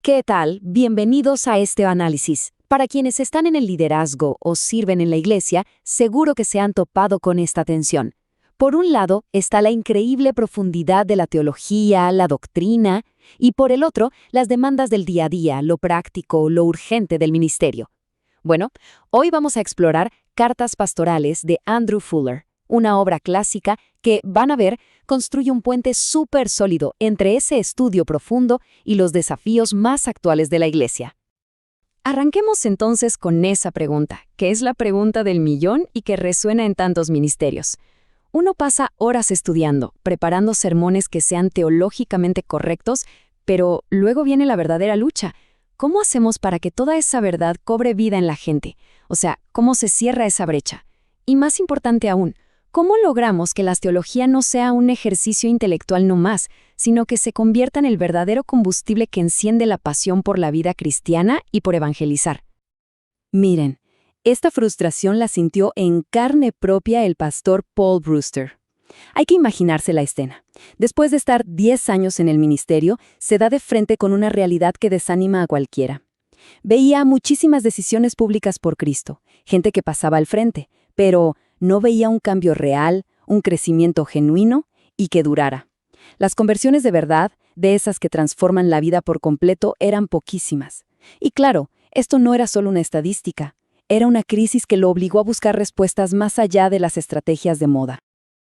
¿Qué tal? Bienvenidos a este análisis. Para quienes están en el liderazgo o sirven en la iglesia, seguro que se han topado con esta tensión. Por un lado está la increíble profundidad de la teología, la doctrina, y por el otro, las demandas del día a día, lo práctico, lo urgente del ministerio. Bueno, hoy vamos a explorar Cartas Pastorales de Andrew Fuller, una obra clásica que, van a ver, construye un puente súper sólido entre ese estudio profundo y los desafíos más actuales de la iglesia. Arranquemos entonces con esa pregunta, que es la pregunta del millón y que resuena en tantos ministerios. Uno pasa horas estudiando, preparando sermones que sean teológicamente correctos, pero luego viene la verdadera lucha. ¿Cómo hacemos para que toda esa verdad cobre vida en la gente? O sea, ¿cómo se cierra esa brecha? Y más importante aún, ¿cómo logramos que la teología no sea un ejercicio intelectual no más, sino que se convierta en el verdadero combustible que enciende la pasión por la vida cristiana y por evangelizar? Miren, esta frustración la sintió en carne propia el pastor Paul Brewster. Hay que imaginarse la escena. Después de estar 10 años en el ministerio, se da de frente con una realidad que desanima a cualquiera. Veía muchísimas decisiones públicas por Cristo, gente que pasaba al frente, pero no veía un cambio real, un crecimiento genuino y que durara. Las conversiones de verdad, de esas que transforman la vida por completo, eran poquísimas. Y claro, esto no era solo una estadística, era una crisis que lo obligó a buscar respuestas más allá de las estrategias de moda.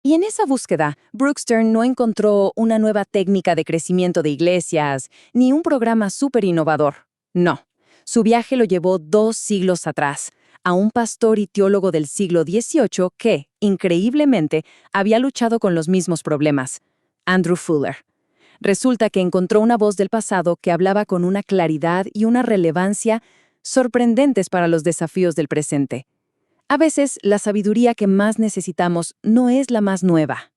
Y en esa búsqueda, Brewster no encontró una nueva técnica de crecimiento de iglesias, ni un programa súper innovador. No, su viaje lo llevó 2 siglos atrás, a un pastor y teólogo del siglo XVIII que, increíblemente, había luchado con los mismos problemas, Andrew Fuller. Resulta que encontró una voz del pasado que hablaba con una claridad y una relevancia sorprendentes para los desafíos del presente. A veces, la sabiduría que más necesitamos no es la más nueva.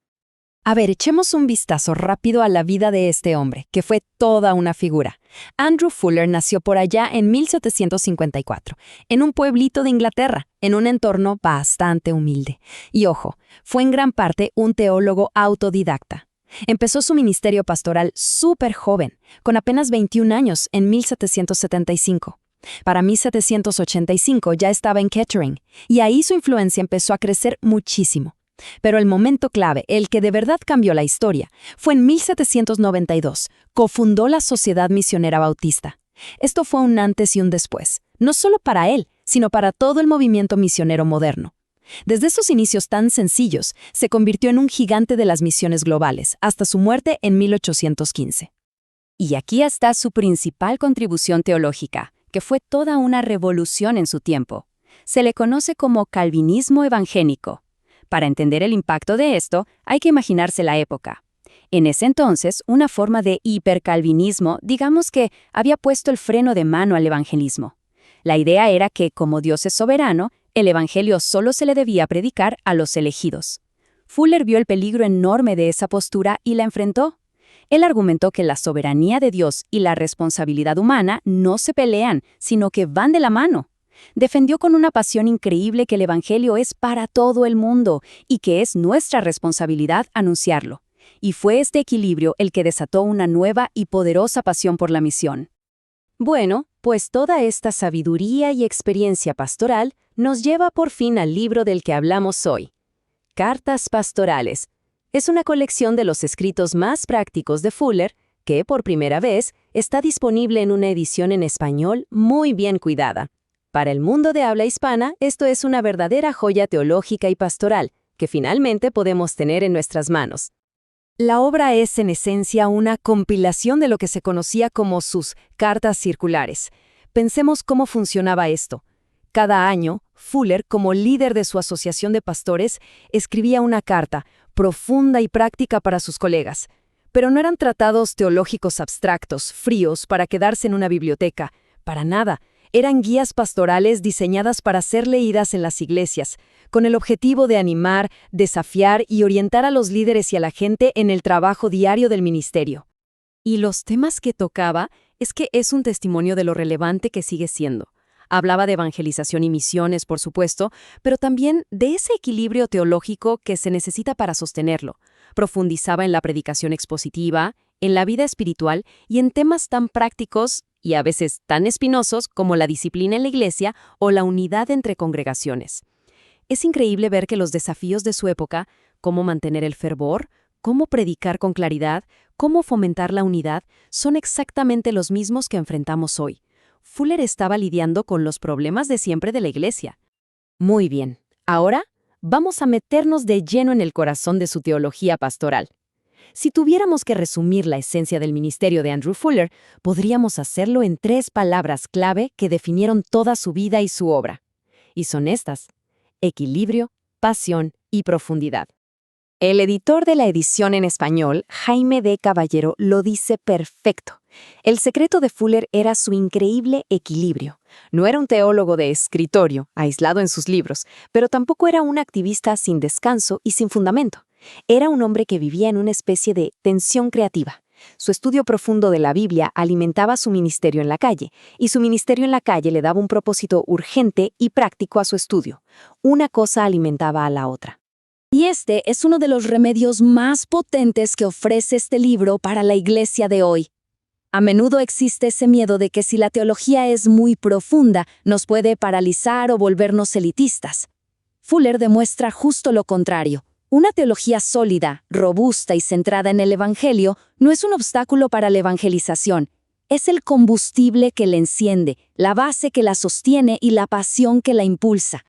A ver, echemos un vistazo rápido a la vida de este hombre, que fue toda una figura. Andrew Fuller nació por allá en 1754, en un pueblito de Inglaterra, en un entorno bastante humilde. Y ojo, fue en gran parte un teólogo autodidacta. Empezó su ministerio pastoral súper joven, con apenas 21 años, en 1775. Para 1785 ya estaba en Kettering, y ahí su influencia empezó a crecer muchísimo. Pero el momento clave, el que de verdad cambió la historia, fue en 1792, cofundó la Sociedad Misionera Bautista. Esto fue un antes y un después, no solo para él, sino para todo el movimiento misionero moderno. Desde esos inicios tan sencillos, se convirtió en un gigante de las misiones globales, hasta su muerte en 1815. Y aquí está su principal contribución teológica, que fue toda una revolución en su tiempo. Se le conoce como calvinismo evangélico. Para entender el impacto de esto, hay que imaginarse la época. En ese entonces, una forma de hipercalvinismo, digamos que había puesto el freno de mano al evangelismo. La idea era que, como Dios es soberano, el evangelio solo se le debía predicar a los elegidos. Fuller vio el peligro enorme de esa postura y la enfrentó. Él argumentó que la soberanía de Dios y la responsabilidad humana no se pelean, sino que van de la mano. Defendió con una pasión increíble que el evangelio es para todo el mundo y que es nuestra responsabilidad anunciarlo. Y fue este equilibrio el que desató una nueva y poderosa pasión por la misión. Bueno, pues toda esta sabiduría y experiencia pastoral nos lleva por fin al libro del que hablamos hoy. Cartas Pastorales. Es una colección de los escritos más prácticos de Fuller que, por primera vez, está disponible en una edición en español muy bien cuidada. Para el mundo de habla hispana, esto es una verdadera joya teológica y pastoral, que finalmente podemos tener en nuestras manos. La obra es, en esencia, una compilación de lo que se conocía como sus cartas circulares. Pensemos cómo funcionaba esto. Cada año, Fuller, como líder de su asociación de pastores, escribía una carta profunda y práctica para sus colegas. Pero no eran tratados teológicos abstractos, fríos, para quedarse en una biblioteca. Para nada. Eran guías pastorales diseñadas para ser leídas en las iglesias, con el objetivo de animar, desafiar y orientar a los líderes y a la gente en el trabajo diario del ministerio. Y los temas que tocaba es que es un testimonio de lo relevante que sigue siendo. Hablaba de evangelización y misiones, por supuesto, pero también de ese equilibrio teológico que se necesita para sostenerlo. Profundizaba en la predicación expositiva, en la vida espiritual y en temas tan prácticos y a veces tan espinosos como la disciplina en la iglesia o la unidad entre congregaciones. Es increíble ver que los desafíos de su época, cómo mantener el fervor, cómo predicar con claridad, cómo fomentar la unidad, son exactamente los mismos que enfrentamos hoy. Fuller estaba lidiando con los problemas de siempre de la iglesia. Muy bien, ahora vamos a meternos de lleno en el corazón de su teología pastoral. Si tuviéramos que resumir la esencia del ministerio de Andrew Fuller, podríamos hacerlo en 3 palabras clave que definieron toda su vida y su obra. Y son estas: equilibrio, pasión y profundidad. El editor de la edición en español, Jaime D. Caballero, lo dice perfecto. El secreto de Fuller era su increíble equilibrio. No era un teólogo de escritorio, aislado en sus libros, pero tampoco era un activista sin descanso y sin fundamento. Era un hombre que vivía en una especie de tensión creativa. Su estudio profundo de la Biblia alimentaba su ministerio en la calle, y su ministerio en la calle le daba un propósito urgente y práctico a su estudio. Una cosa alimentaba a la otra. Y este es uno de los remedios más potentes que ofrece este libro para la iglesia de hoy. A menudo existe ese miedo de que si la teología es muy profunda, nos puede paralizar o volvernos elitistas. Fuller demuestra justo lo contrario. Una teología sólida, robusta y centrada en el Evangelio no es un obstáculo para la evangelización. Es el combustible que la enciende, la base que la sostiene y la pasión que la impulsa.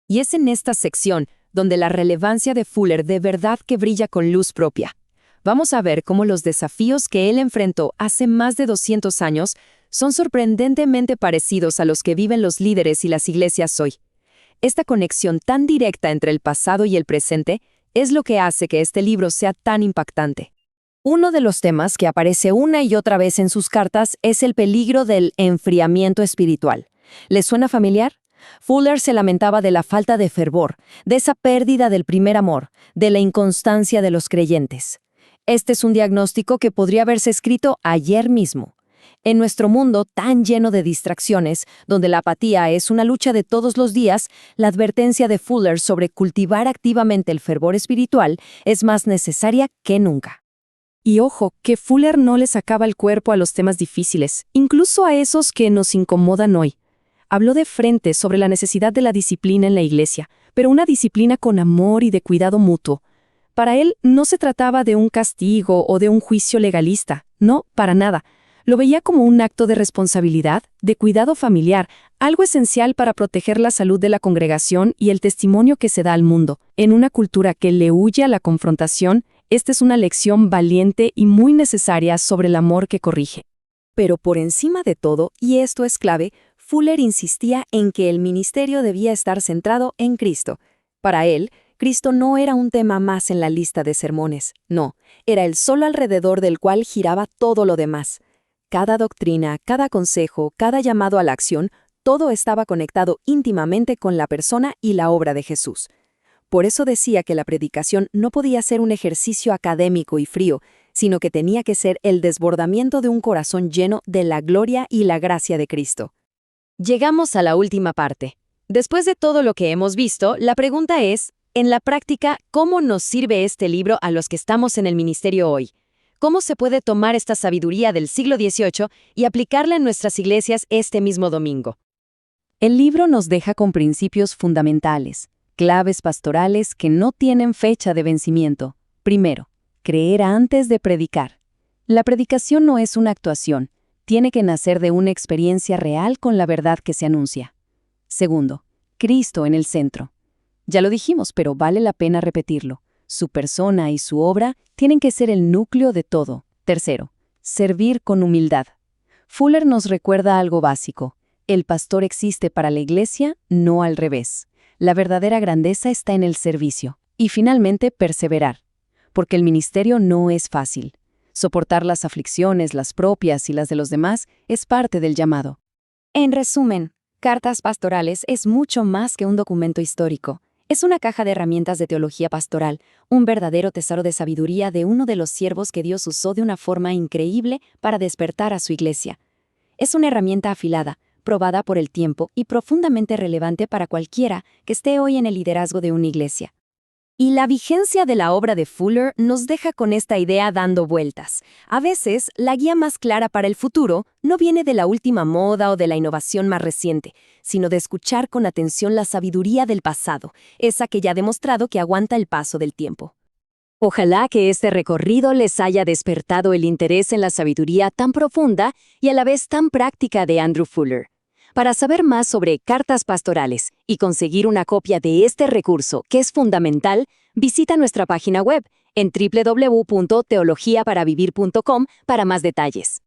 Y es en esta sección donde la relevancia de Fuller de verdad que brilla con luz propia. Vamos a ver cómo los desafíos que él enfrentó hace más de 200 años son sorprendentemente parecidos a los que viven los líderes y las iglesias hoy. Esta conexión tan directa entre el pasado y el presente es lo que hace que este libro sea tan impactante. Uno de los temas que aparece una y otra vez en sus cartas es el peligro del enfriamiento espiritual. ¿Les suena familiar? Fuller se lamentaba de la falta de fervor, de esa pérdida del primer amor, de la inconstancia de los creyentes. Este es un diagnóstico que podría haberse escrito ayer mismo. En nuestro mundo tan lleno de distracciones, donde la apatía es una lucha de todos los días, la advertencia de Fuller sobre cultivar activamente el fervor espiritual es más necesaria que nunca. Y ojo, que Fuller no le sacaba el cuerpo a los temas difíciles, incluso a esos que nos incomodan hoy. Habló de frente sobre la necesidad de la disciplina en la iglesia, pero una disciplina con amor y de cuidado mutuo. Para él no se trataba de un castigo o de un juicio legalista, no, para nada. Lo veía como un acto de responsabilidad, de cuidado familiar, algo esencial para proteger la salud de la congregación y el testimonio que se da al mundo. En una cultura que le huye a la confrontación, esta es una lección valiente y muy necesaria sobre el amor que corrige. Pero por encima de todo, y esto es clave, Fuller insistía en que el ministerio debía estar centrado en Cristo. Para él, Cristo no era un tema más en la lista de sermones, no, era el solo alrededor del cual giraba todo lo demás. Cada doctrina, cada consejo, cada llamado a la acción, todo estaba conectado íntimamente con la persona y la obra de Jesús. Por eso decía que la predicación no podía ser un ejercicio académico y frío, sino que tenía que ser el desbordamiento de un corazón lleno de la gloria y la gracia de Cristo. Llegamos a la última parte. Después de todo lo que hemos visto, la pregunta es, en la práctica, ¿cómo nos sirve este libro a los que estamos en el ministerio hoy? ¿Cómo se puede tomar esta sabiduría del siglo XVIII y aplicarla en nuestras iglesias este mismo domingo? El libro nos deja con principios fundamentales, claves pastorales que no tienen fecha de vencimiento. Primero, creer antes de predicar. La predicación no es una actuación, tiene que nacer de una experiencia real con la verdad que se anuncia. Segundo, Cristo en el centro. Ya lo dijimos, pero vale la pena repetirlo. Su persona y su obra tienen que ser el núcleo de todo. Tercero, servir con humildad. Fuller nos recuerda algo básico. El pastor existe para la iglesia, no al revés. La verdadera grandeza está en el servicio. Y finalmente, perseverar. Porque el ministerio no es fácil. Soportar las aflicciones, las propias y las de los demás, es parte del llamado. En resumen, Cartas Pastorales es mucho más que un documento histórico. Es una caja de herramientas de teología pastoral, un verdadero tesoro de sabiduría de uno de los siervos que Dios usó de una forma increíble para despertar a su iglesia. Es una herramienta afilada, probada por el tiempo y profundamente relevante para cualquiera que esté hoy en el liderazgo de una iglesia. Y la vigencia de la obra de Fuller nos deja con esta idea dando vueltas. A veces, la guía más clara para el futuro no viene de la última moda o de la innovación más reciente, sino de escuchar con atención la sabiduría del pasado, esa que ya ha demostrado que aguanta el paso del tiempo. Ojalá que este recorrido les haya despertado el interés en la sabiduría tan profunda y a la vez tan práctica de Andrew Fuller. Para saber más sobre cartas pastorales y conseguir una copia de este recurso que es fundamental, visita nuestra página web en www.teologiaparavivir.com para más detalles.